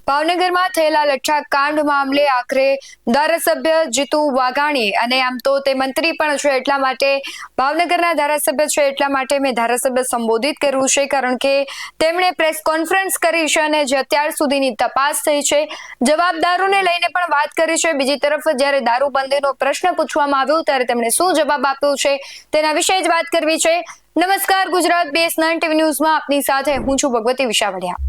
ભાવનગરમાં થયેલા લઠ્ઠાકાંડ મામલે આખરે ધારાસભ્ય જીતુ વાઘાણી અને આમ તો તે મંત્રી પણ છે એટલા માટે ભાવનગરના ધારાસભ્ય છે એટલા માટે મેં ધારાસભ્ય સંબોધિત કર્યું છે કારણ કે તેમણે પ્રેસ કોન્ફરન્સ કરી છે અને જે અત્યાર સુધીની તપાસ થઈ છે જવાબદારોને લઈને પણ વાત કરી છે। બીજી તરફ જ્યારે દારૂબંધીનો પ્રશ્ન પૂછવામાં આવ્યો ત્યારે તેમણે શું જવાબ આપ્યો છે તેના વિશે જ વાત કરવી છે। નમસ્કાર, ગુજરાત BS9 TV ન્યૂઝમાં આપની સાથે હું છું ભગવતી વિશાવડિયા।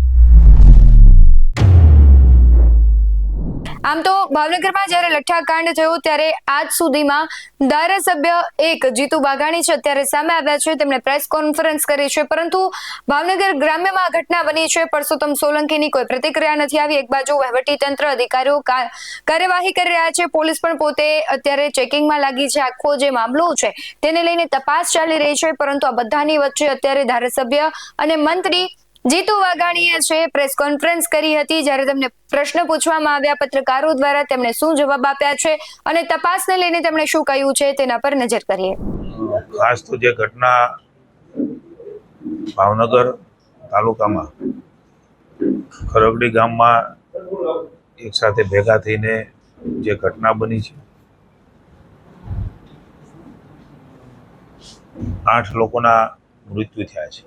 આમ તો ભાવનગરમાં જ્યારે લઠ્ઠાકાંડ થયો ત્યારે આજ સુધીમાં ધારાસભ્ય એક જીતુ વાઘાણી છે અત્યારે સામે આવ્યા છે, તેમણે પ્રેસ કોન્ફરન્સ કરી છે, પરંતુ ભાવનગર ગ્રામ્યમાં ઘટના બની છે। પરસોત્તમ સોલંકીની કોઈ પ્રતિક્રિયા નથી આવી। એક બાજુ વહીવટીતંત્ર અધિકારીઓ કાર્યવાહી કરી રહ્યા છે, પોલીસ પણ પોતે અત્યારે ચેકિંગમાં લાગી છે। આખો જે મામલો છે તેને લઈને તપાસ ચાલી રહી છે, પરંતુ આ બધાની વચ્ચે અત્યારે ધારાસભ્ય અને મંત્રી જીતુ વાઘાણીએ છે પ્રેસ કોન્ફરન્સ કરી હતી। જ્યારે તેમને પ્રશ્ન પૂછવામાં આવ્યા પત્રકારો દ્વારા, તેમણે શું જવાબ આપ્યા છે અને તપાસને લઈને તેમણે શું કહ્યું છે તેના પર નજર કરીએ। ખાસ તો જે ઘટના ભાવનગર તાલુકામાં ખરગડી ગામમાં એક સાથે ભેગા થઈને જે ઘટના બની છે, 8 લોકોના મૃત્યુ થયા છે।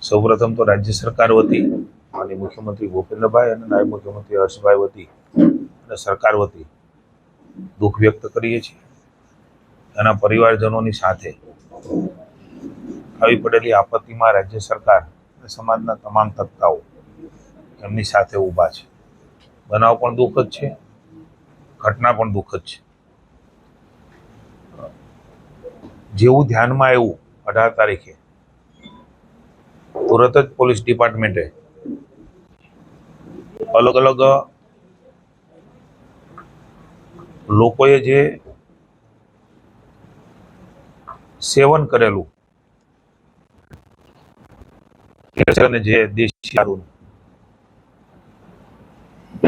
સૌપ્રથમ તો રાજ્ય સરકાર વતી માનનીય મુખ્યમંત્રી ભૂપેન્દ્રભાઈ અને નાયબ મુખ્યમંત્રી હર્ષભાઈ વતી અને સરકાર વતી દુઃખ વ્યક્ત કરીએ છીએ। એના પરિવારજનોની સાથે આવી પડેલી આપત્તિમાં રાજ્ય સરકાર અને સમાજના તમામ તબક્કાઓ એમની સાથે ઊભા છે। બનાવ પણ દુઃખદ છે, ઘટના પણ દુઃખદ છે। જેવું ધ્યાનમાં આવ્યું 18 તારીખે તુરત જ પોલીસ ડિપાર્ટમેન્ટે અલગ અલગ લોકોએ જે સેવન કરેલું અને જે દેશી દારૂ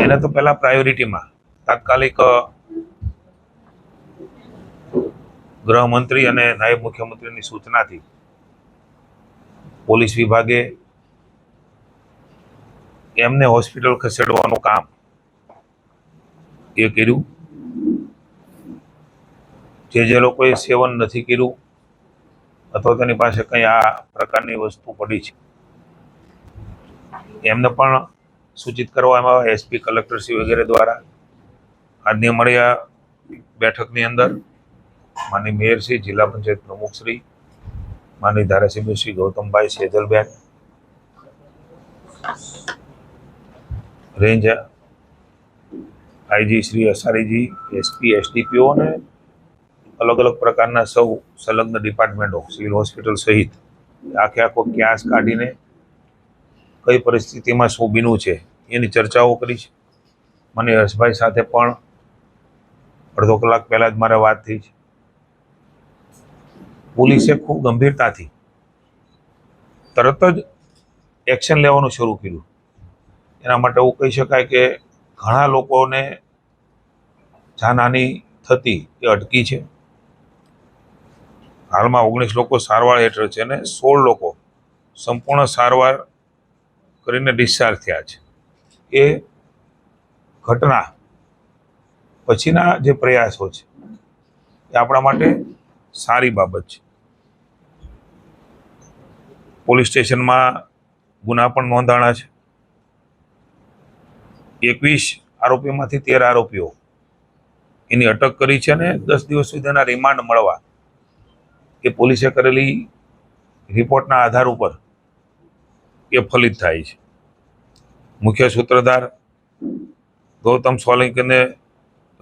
એને તો પહેલા પ્રાયોરિટીમાં તાત્કાલિક ગૃહમંત્રી અને નાયબ મુખ્યમંત્રીની સૂચનાથી પોલીસ વિભાગે એમને હોસ્પિટલ ખસેડવાનું કામ એ કર્યું। જે લોકોએ સેવન નથી કર્યું અથવા તેની પાસે કંઈ આ પ્રકારની વસ્તુ પડી છે એમને પણ સૂચિત કરવામાં આવે। SP, કલેક્ટરશ્રી વગેરે દ્વારા આજની મળ્યા બેઠકની અંદર માનનીય મેયરશ્રી, જિલ્લા પંચાયત પ્રમુખશ્રી, માનનીય ધારાસભ્ય Shri Gautambhai Sejalben, range IG Shri Asariji, SP, SDPO અને અલગ અલગ પ્રકારના સૌ સંલગ્ન ડિપાર્ટમેન્ટો, સિવિલ હોસ્પિટલ સહિત આખો ક્યાસ કાઢીને કઈ પરિસ્થિતિમાં શું બન્યું છે એની ચર્ચાઓ કરી છે। મને હર્ષભાઈ સાથે પણ અડધો કલાક પહેલા જ મારે વાત થઈ છે। પોલીસે ખૂબ ગંભીરતાથી તરત જ એક્શન લેવાનું શરૂ કર્યું। એના માટે એવું કહી શકાય કે ઘણા લોકોને જાનહાનિ થતી એ અટકી છે। હાલમાં 19 લોકો સારવાર હેઠળ છે અને 16 લોકો સંપૂર્ણ સારવાર કરીને ડિસ્ચાર્જ થયા છે। એ ઘટના પછીના જે પ્રયાસો છે એ આપણા માટે સારી બાબત છે। પોલીસ સ્ટેશનમાં ગુના પણ નોંધાણા છે। 21 આરોપીમાંથી 13 આરોપીઓ એની અટક કરી છે અને 10 દિવસ સુધીના રિમાન્ડ મળવા એ પોલીસે કરેલી રિપોર્ટના આધાર ઉપર એ ફલિત થાય છે। મુખ્ય સૂત્રધાર ગૌતમ સોલંકીને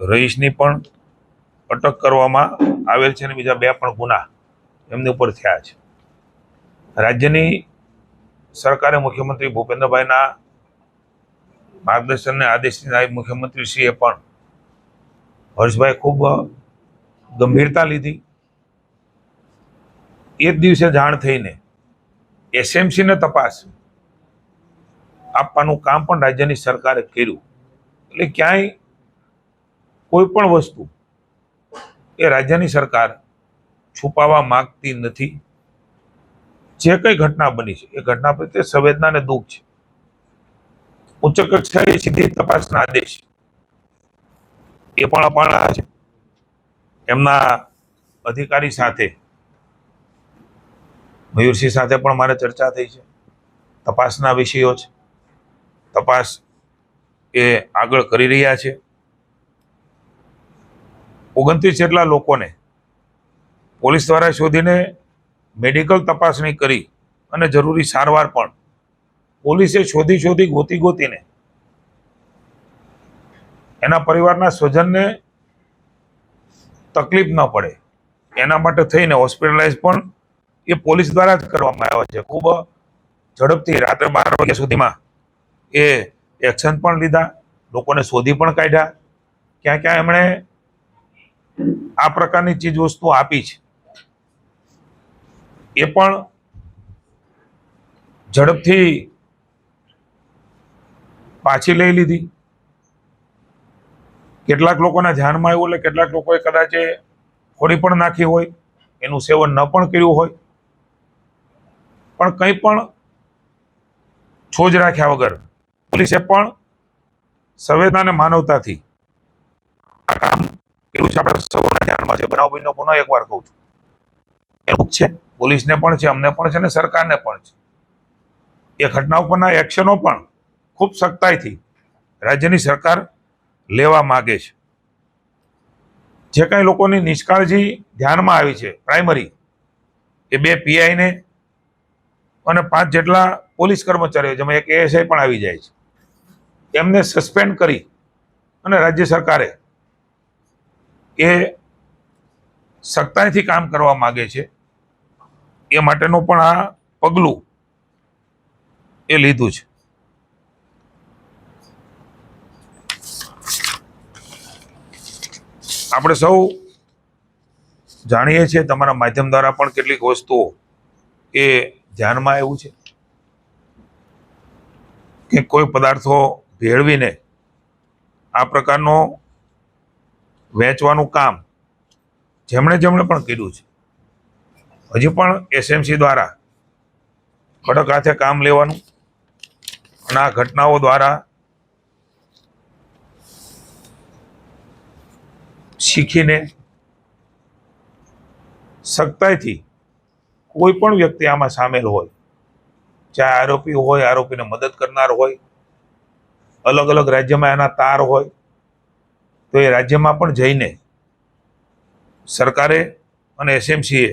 રહીશની પણ અટક કરવામાં આવેલ છે અને બીજા 2 પણ ગુના એમની ઉપર થયા છે। રાજ્યની સરકારે મુખ્યમંત્રી ભૂપેન્દ્રભાઈના માર્ગદર્શન અને આદેશથી નાયબ મુખ્યમંત્રીશ્રીએ પણ હર્ષભાઈ ખૂબ ગંભીરતા લીધી। એ જ દિવસે જાણ થઈને SMCને તપાસ આપવાનું કામ પણ રાજ્યની સરકારે કર્યું। એટલે ક્યાંય કોઈ પણ વસ્તુ એ રાજ્યની સરકાર છુપાવવા માંગતી નથી। જે કઈ ઘટના બની છે એ ઘટના પ્રત્યે સંવેદના અને દુઃખ છે। ઉચ્ચ કક્ષાએ સીધી તપાસના આદેશ એ પણ અપાણા છે. એમના અધિકારી સાથે મયુરસિંહ સાથે પણ મારે ચર્ચા થઈ છે. તપાસના વિષયો છે, તપાસ એ આગળ કરી રહ્યા છે. 29 જેટલા લોકોને પોલીસ દ્વારા શોધીને મેડિકલ તપાસણી કરી અને જરૂરી સારવાર પણ પોલીસે શોધી ગોતીને એના પરિવારના સ્વજનને તકલીફ ન પડે એના માટે થઈને હોસ્પિટલાઇઝ પણ એ પોલીસ દ્વારા જ કરવામાં આવ્યા છે. ખૂબ ઝડપથી રાત્રે 12 વાગ્યા સુધીમાં એ એક્શન પણ લીધા, લોકોને શોધી પણ કાઢ્યા. ક્યાં ક્યાં એમણે આ પ્રકારની ચીજ વસ્તુ આપી છે એ પણ ઝડપથી પાછી લઈ લીધી. કેટલાક લોકોના ધ્યાનમાં આવ્યું એટલે કેટલાક લોકોએ કદાચ ખોરી પણ નાખી હોય, એનું સેવન ન પણ કર્યું હોય, પણ કંઈ પણ છોજ રાખ્યા વગર પોલીસે પણ સંવેદના અને માનવતાથી આ કામ કર્યું છે. આપણા સૌના ધ્યાનમાં છે. બનાવ બન્યો પુનઃ એકવાર કહું છું, એનું છે પોલીસને પણ છે, અમને પણ છે ને સરકારને પણ છે. એ ઘટના ઉપરના એક્શનો પણ ખૂબ સખ્તાઈથી રાજ્યની સરકાર લેવા માંગે છે. જે કાંઈ લોકોની નિષ્કાળજી ધ્યાનમાં આવી છે પ્રાઇમરી, એ 2 પીઆઈને અને 5 જેટલા પોલીસ કર્મચારીઓ, જેમાં એક એએસઆઈ પણ આવી જાય છે, એમને સસ્પેન્ડ કરી અને રાજ્ય સરકારે એ સખ્તાઈથી કામ કરવા માંગે છે. એ માટેનું પણ આ પગલું એ લીધું છે. આપણે સૌ જાણીએ છીએ, તમારા માધ્યમ દ્વારા પણ કેટલીક વસ્તુઓ એ ધ્યાનમાં આવ્યું છે કે કોઈ પદાર્થો ભેળવીને આ પ્રકારનો વેચવાનું કામ જેમણે પણ કર્યું છે, હજી પણ એસએમસી દ્વારા કડક હાથે કામ લેવાનું અને આ ઘટનાઓ દ્વારા શીખીને સખ્તાઈથી કોઈ પણ વ્યક્તિ આમાં સામેલ હોય, ચાહે આરોપી હોય, આરોપીને મદદ કરનાર હોય, અલગ અલગ રાજ્યમાં એના તાર હોય, તો એ રાજ્યમાં પણ જઈને સરકારે અને એસએમસીએ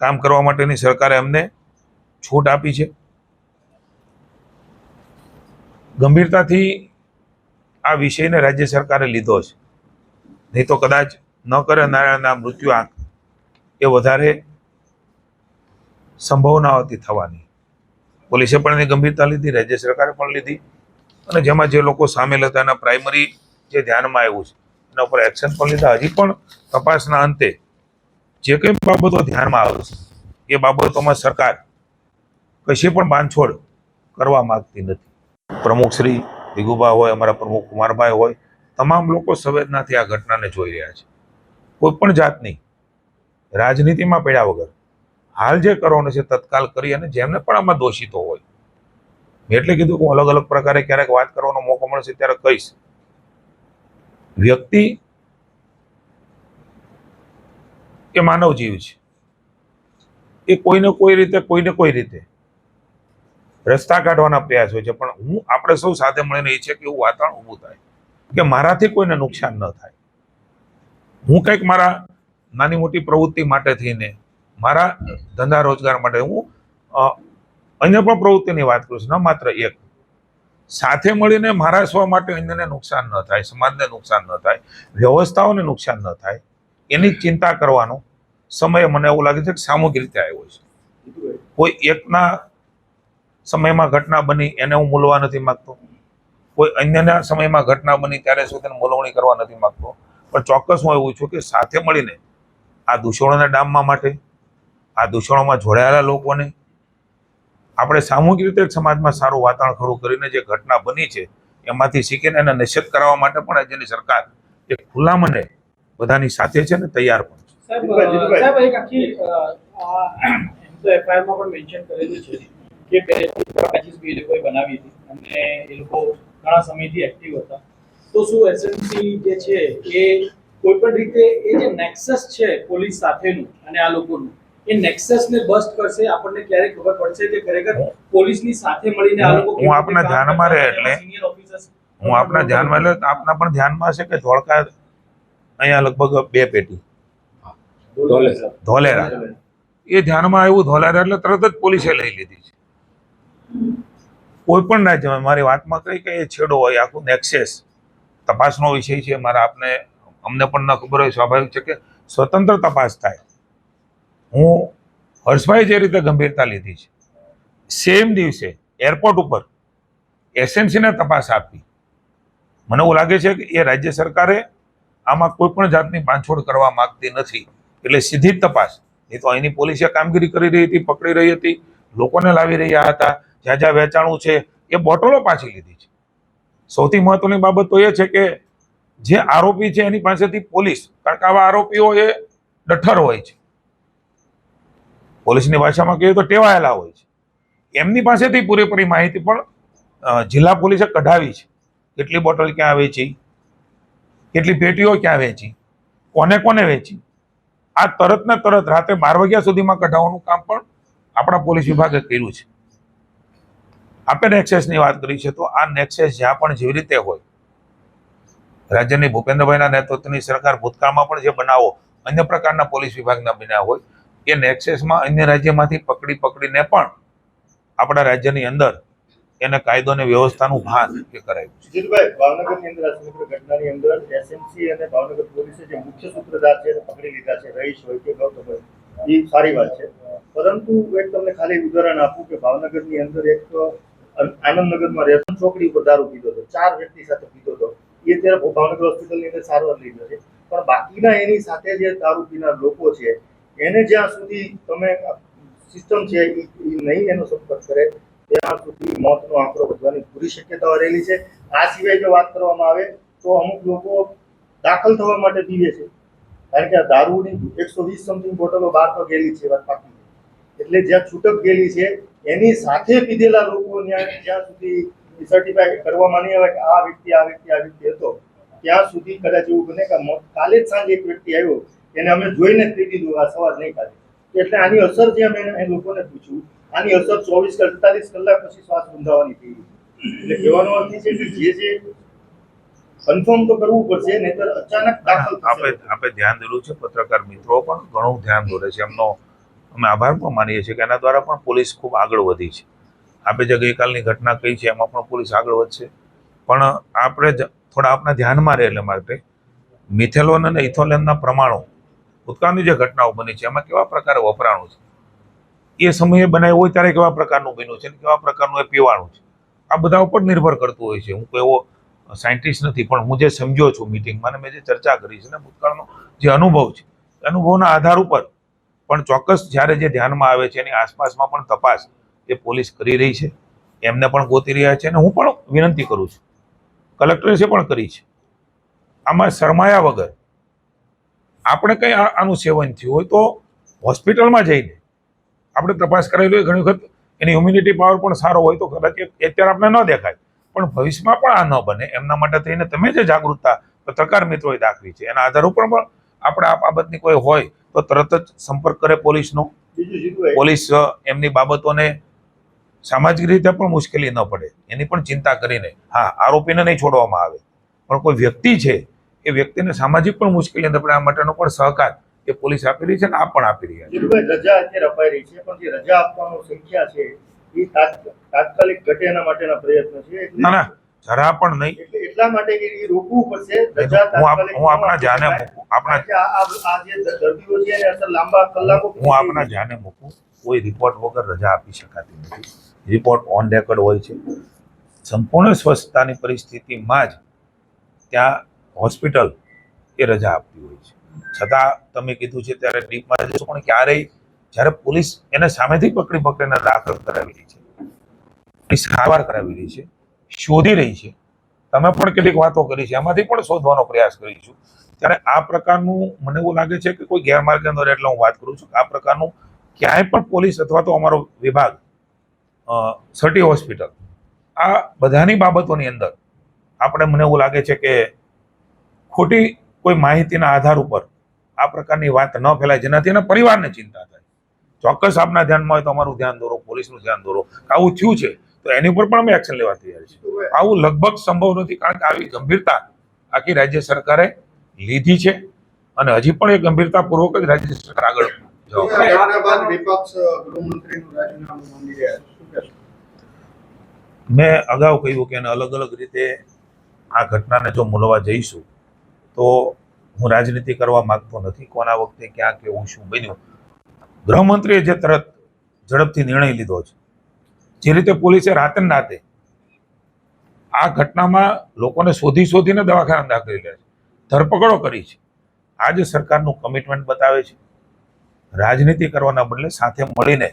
કામ કરવા માટેની સરકારે અમને છૂટ આપી છે. ગંભીરતાથી આ વિષયને રાજ્ય સરકારે લીધો છે, નહીં તો કદાચ ન કરે નારાયણના મૃત્યુ આંક એ વધારે સંભાવના હતી થવાની. પોલીસે પણ એની ગંભીરતા લીધી, રાજ્ય સરકારે પણ લીધી, અને જેમાં જે લોકો સામેલ હતા એના પ્રાઇમરી જે ધ્યાનમાં આવ્યું છે એના ઉપર એક્શન પણ લીધા. હજી પણ તપાસના અંતે જે કંઈ બાબતો ધ્યાનમાં આવે છે એ બાબતોમાં સરકાર કશી પણ બાંધછોડ કરવા માંગતી નથી. પ્રમુખ શ્રી ભીગુભા હોય, અમારા પ્રમુખ કુમારભાઈ હોય, તમામ લોકો સંવેદનાથી આ ઘટનાને જોઈ રહ્યા છે. કોઈ પણ જાતની રાજનીતિમાં પડ્યા વગર હાલ જે કરવાનું છે તત્કાલ કરી, અને જેમને પણ આમાં દોષિતો હોય, મેં એટલે કીધું કે હું અલગ અલગ પ્રકારે ક્યારેક વાત કરવાનો મોકો મળશે ત્યારે કહીશ. વ્યક્તિ એ માનવ જીવ છે, એ કોઈને કોઈ રીતે રસ્તા કાઢવાના પ્રયાસ હોય છે. પણ આપણે સૌ સાથે મળીને ઈચ્છીએ કે એવું વાતાવરણ ઊભું થાય કે મારાથી કોઈને નુકસાન ન થાય. હું કંઈક મારા નાની મોટી પ્રવૃત્તિ માટે થઈને, મારા ધંધા રોજગાર માટે હું અન્ય પણ પ્રવૃત્તિની વાત કરું છું, ન માત્ર એક. સાથે મળીને મારા સ્વ માટે અન્યને નુકસાન ન થાય, સમાજને નુકસાન ન થાય, વ્યવસ્થાઓને નુકસાન ન થાય, એની ચિંતા કરવાનો સમય મને એવું લાગે છે કે સામૂહિક રીતે આવ્યો છે. કોઈ એકના સમયમાં ઘટના બની એને હું મૂલવા નથી માંગતો, કોઈ અન્યના સમયમાં ઘટના બની ત્યારે શું તેને મૂલવણી કરવા નથી માંગતો, પણ ચોક્કસ હું એવું છું કે સાથે મળીને આ દૂષણોને ડામવા માટે, આ દૂષણોમાં જોડાયેલા લોકોને આપણે સામૂહિક રીતે સમાજમાં સારું વાતાવરણ ખડું કરીને જે ઘટના બની છે એમાંથી શીખીને એને નિષેધ કરાવવા માટે પણ રાજ્યની સરકાર એક ખુલ્લા મને બધાની સાથે છે ને તૈયાર પણ છે. સાહેબ એક આખી એમ તો એફઆઈઆરમાં પણ મેન્શન કરેલું છે કે પેચીસ બી એ લોકોએ બનાવી હતી અને એ લોકો ઘણા સમયથી એક્ટિવ હતા. તો શું એસએમસી જે છે એ કોઈ પણ રીતે એ જે નેક્સસ છે પોલીસ સાથેનું અને આ લોકોનું, એ નેક્સસને બસ્ટ કરશે? આપણને ક્યારે ખબર પડશે કે ખરેખર પોલીસની સાથે મળીને આ લોકો હું આપના ધ્યાનમાં રહે એટલે સિનિયર ઓફિસર્સ હું આપના ધ્યાનમાં એટલે આપના પણ ધ્યાનમાં હશે કે ધોળકા અહીંયા લગભગ 2 પેટી ધોલેરા એ ધ્યાનમાં આવ્યું. ધોલેરા એટલે તરત જ પોલીસે લઈ લીધી છે. કોઈ પણ રાજ્યમાં મારી વાતમાં કઈ કે એ છેડો હોય, આખું નેક્સેસ તપાસનો વિષય છે. મારા અમને પણ ન ખબર હોય, સ્વાભાવિક છે કે સ્વતંત્ર તપાસ થાય. હું હર્ષભાઈ જે રીતે ગંભીરતા લીધી છે, સેમ દિવસે એરપોર્ટ ઉપર એસએમસીને તપાસ આપી. મને એવું લાગે છે કે એ રાજ્ય સરકારે આમાં કોઈ પણ જાતની બાંધછોડ કરવા માંગતી નથી, એટલે સીધી જ તપાસ. એ તો અહીંની પોલીસે કામગીરી કરી રહી હતી, પકડી રહી હતી, લોકોને લાવી રહ્યા હતા. જ્યાં જ્યાં વેચાણું છે એ બોટલો પાછી લીધી છે. સૌથી મહત્વની બાબત તો એ છે કે જે આરોપી છે એની પાસેથી પોલીસ, કારણ કે આવા આરોપીઓ એ ડઠ્ઠર હોય છે, પોલીસની ભાષામાં કહીએ તો ટેવાયેલા હોય છે, એમની પાસેથી પૂરેપૂરી માહિતી પણ જિલ્લા પોલીસે કઢાવી છે. કેટલી બોટલ ક્યાં વેચી, કેટલી પેટીઓ ક્યાં વેચી, કોને કોને વેચી, આ તરત ને તરત રાત્રે 12 વાગ્યા સુધીમાં કઢાવવાનું કામ પણ આપણા પોલીસ વિભાગે કર્યું છે. આપણે નેક્સેસની વાત કરી છે, તો આ નેક્સેસ જ્યાં પણ જેવી રીતે હોય, રાજ્યની ભૂપેન્દ્રભાઈના નેતૃત્વની સરકાર ભૂતકાળમાં પણ જે બનાવો અન્ય પ્રકારના પોલીસ વિભાગના બન્યા હોય, એ નેક્સેસમાં અન્ય રાજ્યમાંથી પકડીને પણ આપણા રાજ્યની અંદર એને કાયદો અને વ્યવસ્થાનું ભાન એ કરાયું છે. જીતુભાઈ, ભાવનગરની અંદર આ સમગ્ર ઘટનાની અંદર એસએમસી અને ભાવનગર પોલીસે જે મુખ્ય સૂત્રધાર છે પકડી લીધા છે, રહીશ હોય કે ગૌતમ હોય, એ સારી વાત છે. પરંતુ એક તમને ખાલી ઉદાહરણ આપું કે ભાવનગરની અંદર એક આનંદનગરમાં રેશન ચોકડી ઉપર દારૂ પીધો હતો, 4 વ્યક્તિ સાથે પીધો હતો. એ ત્યારે ભાવનગર હોસ્પિટલની અંદર સારવાર લીધો છે. પણ બાકીના એની સાથે જે દારૂ પીનાર લોકો છે, એને જ્યાં સુધી તમે સિસ્ટમ છે એ નહીં એનો સંપર્ક કરે ત્યાં સુધી મોતનો આંકડો વધવાની પૂરી શક્યતાઓ રહેલી છે. આ સિવાય જો વાત કરવામાં આવે તો અમુક લોકો દાખલ થવા માટે પીવે છે, કારણ કે આ દારૂની 120 સમથિંગ બોટલો બહાર તો ગયેલી છે, વાત પાકી. એટલે જ્યાં છૂટક ગયેલી છે એની સાથે પીધેલા લોકો જ્યાં સુધી સર્ટિફાઈ કરવામાં નહીં આવે કે આ વ્યક્તિ હતો, ત્યાં સુધી કદાચ એવું બને કે કાલે જ સાંજે એક વ્યક્તિ આવ્યો, એને અમે જોઈને જ પી દીધું, આ સવાર નહીં કાઢે. એટલે આની અસર જે અમે એ લોકોને પૂછ્યું, આની અસર 24 કે 48 કલાક પછી શ્વાસ રૂંધાવાની થઈ. એટલે કહેવાનો અર્થ છે કે જે કન્ફર્મ તો કરવું પડશે, નહીતર અચાનક દાખલ થશે. આપણે ધ્યાન દોર્યું છે, પત્રકાર મિત્રો પણ ઘણું ધ્યાન દોરે છે, એમનો અમે આભાર પણ માનીએ છીએ કે એના દ્વારા પણ પોલીસ ખૂબ આગળ વધી છે. આપણે જે ગઈકાલની ઘટના કહી છે એમાં પણ પોલીસ આગળ વધશે. પણ આપણે થોડા આપણા ધ્યાનમાં રહે એટલે માટે મિથેલોન અને ઇથોલેનના પ્રમાણો ભૂતકાળની જે ઘટનાઓ બની છે એમાં કેવા પ્રકારે વપરાણું છે, એ સમયે બનાવ્યું હોય ત્યારે કેવા પ્રકારનું બન્યું છે, કેવા પ્રકારનું એ પીવાનું છે, આ બધા ઉપર નિર્ભર કરતું હોય છે. હું કોઈ એવો સાયન્ટિસ્ટ નથી, પણ હું જે સમજ્યો છું મિટિંગમાં, મેં જે ચર્ચા કરી છે ને ભૂતકાળનો જે અનુભવ છે, અનુભવના આધાર ઉપર પણ ચોક્કસ જ્યારે જે ધ્યાનમાં આવે છે એની આસપાસમાં પણ તપાસ એ પોલીસ કરી રહી છે, એમને પણ ગોતી રહ્યા છે. અને હું પણ વિનંતી કરું છું, કલેક્ટરેસે પણ કરી છે, આમાં શરમાયા વગર આપણે કંઈ આનું સેવન થયું હોય તો હોસ્પિટલમાં જઈને આપણે તપાસ કરાયેલી હોય. ઘણી વખત એની ઇમ્યુનિટી પાવર પણ સારો હોય તો કદાચ અત્યારે આપણે ન દેખાય, પણ ભવિષ્યમાં પણ આ ન બને એમના માટે થઈને તમે જે જાગૃતતા પત્રકાર મિત્રોએ દાખવી છે એના આધાર ઉપર પણ આપણે આ બાબતની કોઈ હોય તો તરત જ સંપર્ક કરે પોલીસનો. પોલીસ એમની બાબતોને સામાજિક રીતે પણ મુશ્કેલી ન પડે એની પણ ચિંતા કરીને, હા, આરોપીને નહીં છોડવામાં આવે, પણ કોઈ વ્યક્તિ છે એ વ્યક્તિને સામાજિક પણ મુશ્કેલી ન પડે આ માટેનો પણ સહકાર એ પોલીસ આપી રહી છે અને આપ પણ આપી રહ્યા છે. રજા અત્યારે અપાઈ રહી છે, પણ જે રજા આપવાનો સંખ્યા છે એ તાત્કાલિક ઘટે એના માટેના પ્રયત્નો છે. ના, જરા પણ નહીં. એટલા માટે એ રોકવું પડશે. રજા હું આપણા ધ્યાને મૂકું, આ જે દર્દીઓ છે એને અસર લાંબા કલાકો હું આપણા ધ્યાને મૂકું, કોઈ રિપોર્ટ વગર રજા આપી શકાતી નથી. રિપોર્ટ ઓન રેકોર્ડ હોય છે. સંપૂર્ણ સ્વચ્છતાની પરિસ્થિતિમાં જ ત્યાં હોસ્પિટલ એ રજા આપતી હોય છે. છતાં તમે કીધું છે ત્યારે ડીપમાં જશો, પણ ક્યારેય જ્યારે પોલીસ એને સામેથી પકડીને દાખલ કરાવી રહી છે, સારવાર કરાવી રહી છે, શોધી રહી છે, તમે પણ કેટલીક વાતો કરી છે, એમાંથી પણ શોધવાનો પ્રયાસ કરીશું, ત્યારે આ પ્રકારનું મને એવું લાગે છે કે કોઈ ગેરમાર્ગે અંદર, એટલે હું વાત કરું છું કે આ પ્રકારનું ક્યાંય પણ પોલીસ અથવા તો અમારો વિભાગ સટી હોસ્પિટલ, આ બધાની બાબતોની અંદર આપણે મને એવું લાગે છે કે ખોટી કોઈ માહિતીના આધાર ઉપર આ પ્રકારની વાત ન ફેલાય, જેનાથી એના પરિવારને ચિંતા થાય. ચોક્કસ આપના ધ્યાનમાં હોય તો અમારું ધ્યાન દોરો, પોલીસનું ધ્યાન દોરો કે આવું થયું છે તો એની ઉપર પણ અમે એક્શન લેવા તૈયાર છીએ. આવું લગભગ સંભવ નથી, કારણ કે આવી ગંભીરતા આખી રાજ્ય સરકારે લીધી છે અને હજી પણ એ ગંભીરતાપૂર્વક જ રાજ્ય સરકાર આગળ જવાબ. વિપક્ષ ગૃહમંત્રીનું રાજીનામું માંગી રહ્યા છે. શું કહેશો? મેં અગાઉ કહ્યું કે એને અલગ અલગ રીતે આ ઘટનાને જો મૂલવા જઈશું તો હું રાજનીતિ કરવા માંગતો નથી. કોના વખતે ક્યાં કેવું શું બન્યું, ગૃહમંત્રીએ જે તરત ઝડપથી નિર્ણય લીધો છે, જે રીતે પોલીસે રાતે રાતે આ ઘટનામાં લોકોને શોધીને દવાખાના દાખલ કર્યા છે, ધરપકડો કરી છે, આ જે સરકારનું કમિટમેન્ટ બતાવે છે. રાજનીતિ કરવાના બદલે સાથે મળીને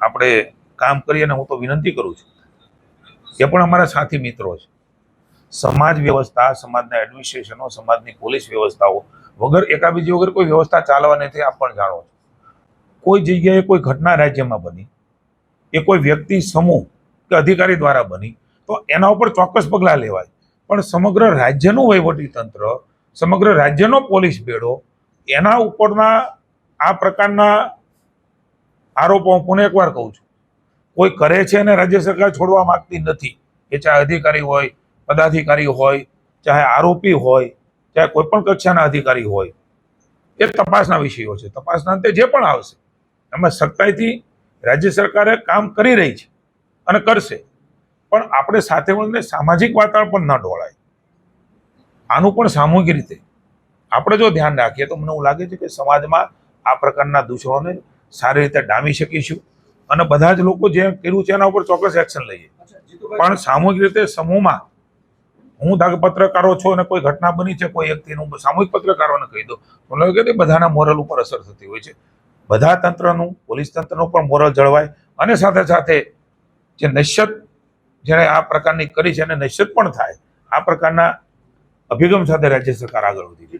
આપણે કામ કરીએ, અને હું તો વિનંતી કરું છું, એ પણ અમારા સાથી મિત્રો છે. સમાજ વ્યવસ્થા, સમાજના એડમિનિસ્ટ્રેશનો, સમાજની પોલીસ વ્યવસ્થાઓ વગર એકાબીજી વગર કોઈ વ્યવસ્થા ચાલવા નથી. આપ પણ જાણો છો, કોઈ જગ્યાએ કોઈ ઘટના રાજ્યમાં બની, એ કોઈ વ્યક્તિ, સમૂહ કે અધિકારી દ્વારા બની તો એના ઉપર ચોક્કસ પગલાં લેવાય. પણ સમગ્ર રાજ્યનું વહીવટી તંત્ર, સમગ્ર રાજ્યનો પોલીસ બેડો, એના ઉપરના આ પ્રકારના આરોપો, હું પુનઃ એકવાર કહું છું, કોઈ કરે છે અને રાજ્ય સરકાર છોડવા માંગતી નથી. એ ચાહે અધિકારી હોય, પદાધિકારી હોય, ચાહે આરોપી હોય, ચાહે કોઈ પણ કક્ષાના અધિકારી હોય, એ તપાસના વિષયો છે. તપાસના અંતે જે પણ આવશે એમાં સખ્તાઈથી રાજ્ય સરકારે કામ કરી રહી છે અને કરશે. પણ આપણે સાથે મળીને સામાજિક વાતાવરણ પણ ન ડોળાય. આનું પણ સામૂહિક રીતે આપણે જો ધ્યાન રાખીએ તો મને એવું લાગે છે કે સમાજમાં આ પ્રકારના દૂષણોને સારી રીતે ડામી શકીશું અને બધા જ લોકો જે કર્યું છે એના ઉપર ચોક્કસ એક્શન લઈએ. પણ સામૂહિક રીતે સમૂહમાં, હું ધારો પત્રકારો છો અને કોઈ ઘટના બની છે કોઈ વ્યક્તિનું, સામૂહિક પત્રકારોને કહી દો તો કે બધાના મોરલ ઉપર અસર થતી હોય છે. બધા તંત્રનું, પોલીસ તંત્રનું પણ મોરલ જળવાય અને સાથે સાથે જે નશ્યત જેણે આ પ્રકારની કરી છે એને નશ્યત પણ થાય. આ પ્રકારના અભિગમ સાથે રાજ્ય સરકાર આગળ વધી.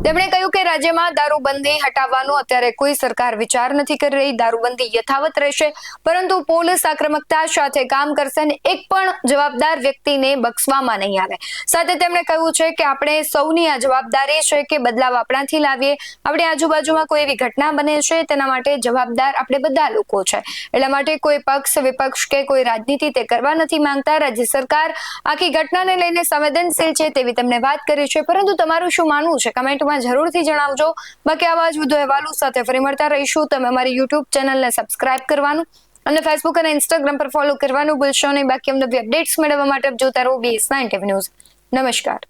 તેમણે કહ્યું કે રાજ્યમાં દારૂબંધી હટાવવાનો અત્યારે કોઈ સરકાર વિચાર નથી કરી રહી. દારૂબંધી યથાવત રહેશે, પરંતુ પોલીસ આક્રમકતા સાથે કામ કરશે અને એક પણ જવાબદાર વ્યક્તિને બક્ષવામાં નહીં આવે. સાથે તેમણે કહ્યું છે કે આપણે સૌની આ જવાબદારી છે કે બદલાવ આપણાથી લાવીએ. આપણી આજુબાજુમાં કોઈ એવી ઘટના બને છે તેના માટે જવાબદાર આપણે બધા લોકો છે. એટલા માટે કોઈ પક્ષ, વિપક્ષ કે કોઈ રાજનીતિ તે કરવા નથી માંગતા. રાજ્ય સરકાર આખી ઘટનાને લઈને સંવેદનશીલ છે તેવી તમને વાત કરી છે, પરંતુ તમારું શું માનવું છે કમેન્ટમાં જરૂરથી જણાવજો. બાકી આવા જ વધુ અહેવાલો સાથે ફરી મળતા રહીશું. તમે અમારી યુટ્યુબ ચેનલને સબસ્ક્રાઇબ કરવાનું અને ફેસબુક અને ઇન્સ્ટાગ્રામ પર ફોલો કરવાનું ભૂલશો નહીં. બાકી અમને અપડેટ્સ મેળવવા માટે જોતા રહો BS9 TV ન્યૂઝ. નમસ્કાર.